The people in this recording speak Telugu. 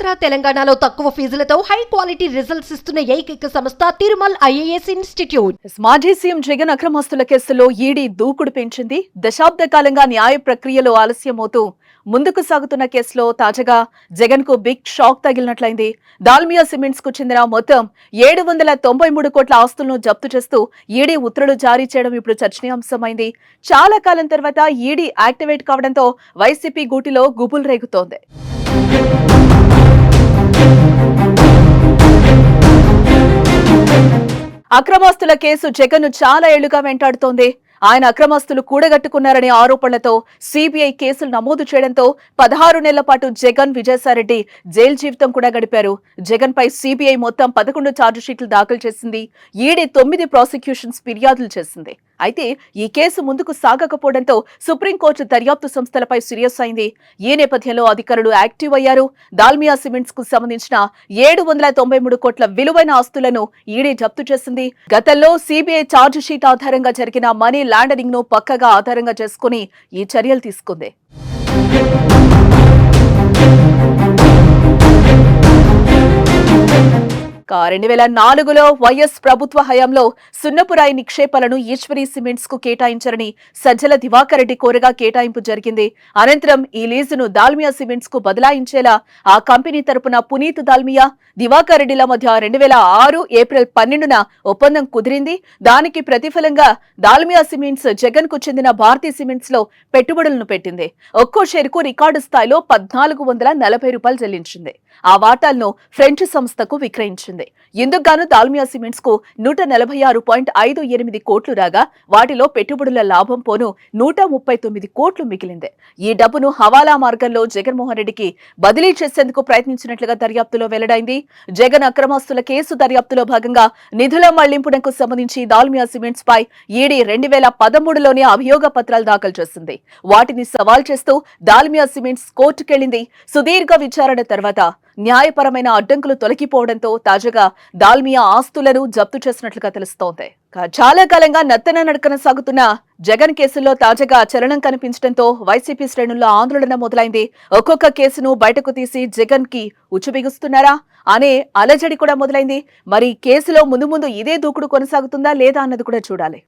ఆంధ్ర తెలంగాణలో తక్కువ ఫీజులతో హై క్వాలిటీ రిజల్ట్స్ ఇస్తున్న ఏకైక సంస్థ తిరుమల్ ఐఏఎస్ ఇన్స్టిట్యూట్. మాజీ సీఎం జగన్ అక్రమాస్తుల కేసులో ఈడీ దూకుడు పెంచింది. దశాబ్ద కాలంగా న్యాయ ప్రక్రియలో ఆలస్యమవుతూ ముందుకు సాగుతున్న కేసులో తాజాగా జగన్ కు బిగ్ షాక్ తగిలినట్లయింది. దాల్మియా సిమెంట్స్ కు చెందిన మొత్తం 793 కోట్ల ఆస్తులను జప్తు చేస్తూ ఈడీ ఉత్తర్వులు జారీ చేయడం ఇప్పుడు చర్చనీయాంశమైంది. చాలా కాలం తర్వాత ఈడీ యాక్టివేట్ కావడంతో వైసీపీ గూటిలో గుబులు రేగుతోంది. అక్రమాస్తుల కేసు జగన్ చాలా ఏళ్లుగా వెంటాడుతోంది. ఆయన అక్రమాస్తులు కూడగట్టుకున్నారనే ఆరోపణలతో సిబిఐ కేసులు నమోదు చేయడంతో 16 నెలల పాటు జగన్, విజయసాయిరెడ్డి జైలు జీవితం కూడా గడిపారు. జగన్ పై సిబిఐ మొత్తం 11 ఛార్జిషీట్లు దాఖలు చేసింది. ఈడీ 9 ప్రాసిక్యూషన్స్ ఫిర్యాదులు చేసింది. అయితే ఈ కేసు ముందుకు సాగకపోవడంతో సుప్రీంకోర్టు దర్యాప్తు సంస్థలపై సీరియస్ అయింది. ఈ నేపథ్యంలో అధికారులు యాక్టివ్ అయ్యారు. దాల్మియా సిమెంట్స్ కు సంబంధించిన 793 కోట్ల విలువైన ఆస్తులను ఈడీ జప్తు చేసింది. గతంలో సిబిఐ ఛార్జ్ షీట్ ఆధారంగా జరిగిన మనీ లాండరింగ్ ను పక్కగా ఆధారంగా చేసుకుని ఈ చర్యలు తీసుకుంది. 2004లో వైఎస్ ప్రభుత్వ హయాంలో సున్నపురాయి నిక్షేపాలను ఈశ్వరీ సిమెంట్స్ కు కేటాయించారని సజ్జల దివాకర్ రెడ్డి కోరగా కేటాయింపు జరిగింది. అనంతరం ఈ లీజును దాల్మియా సిమెంట్స్ కు బదలాయించేలా ఆ కంపెనీ తరపున పునీత్ దాల్మియా, దివాకర్ రెడ్డిల మధ్య 2006 ఏప్రిల్ 12న ఒప్పందం కుదిరింది. దానికి ప్రతిఫలంగా దాల్మియా సిమెంట్స్ జగన్ కు చెందిన భారతీ సిమెంట్స్ లో పెట్టుబడులను పెట్టింది. ఒక్కో షేరుకు రికార్డు స్థాయిలో 1440 రూపాయలు చెల్లించింది. ఆ వాటాలను ఫ్రెంచ్ సంస్థకు విక్రయించింది. ఇందుకుగాను దాల్మియా సిమెంట్స్ కు 146.58 కోట్లు రాగా వాటిలో పెట్టుబడుల లాభం పోను 139 కోట్లు మిగిలింది. ఈ డబ్బును హవాలా మార్గంలో జగన్మోహన్ రెడ్డికి బదిలీ చేసేందుకు ప్రయత్నించినట్లుగా దర్యాప్తులో వెల్లడైంది. జగన్ అక్రమాస్తుల కేసు దర్యాప్తులో భాగంగా నిధుల మళ్లింపునకు సంబంధించి దాల్మియా సిమెంట్స్ పై ఈడీ 2013లోనే అభియోగ పత్రాలు దాఖలు చేసింది. వాటిని సవాల్ చేస్తూ దాల్మియా సిమెంట్స్ కోర్టుకెళ్లింది. సుదీర్ఘ విచారణ తర్వాత న్యాయపరమైన అడ్డంకులు తొలగిపోవడంతో తాజాగా దాల్మియా ఆస్తులను జప్తు చేసినట్లుగా తెలుస్తోంది. చాలా కాలంగా నత్తన నడకన సాగుతున్న జగన్ కేసులో తాజాగా చలనం కనిపించడంతో వైసీపీ శ్రేణుల్లో ఆందోళన మొదలైంది. ఒక్కొక్క కేసును బయటకు తీసి జగన్ కి ఉచ్చుబిగుస్తున్నారా అనే అలజడి కూడా మొదలైంది. మరి కేసులో ముందు ఇదే దూకుడు కొనసాగుతుందా లేదా అన్నది కూడా చూడాలి.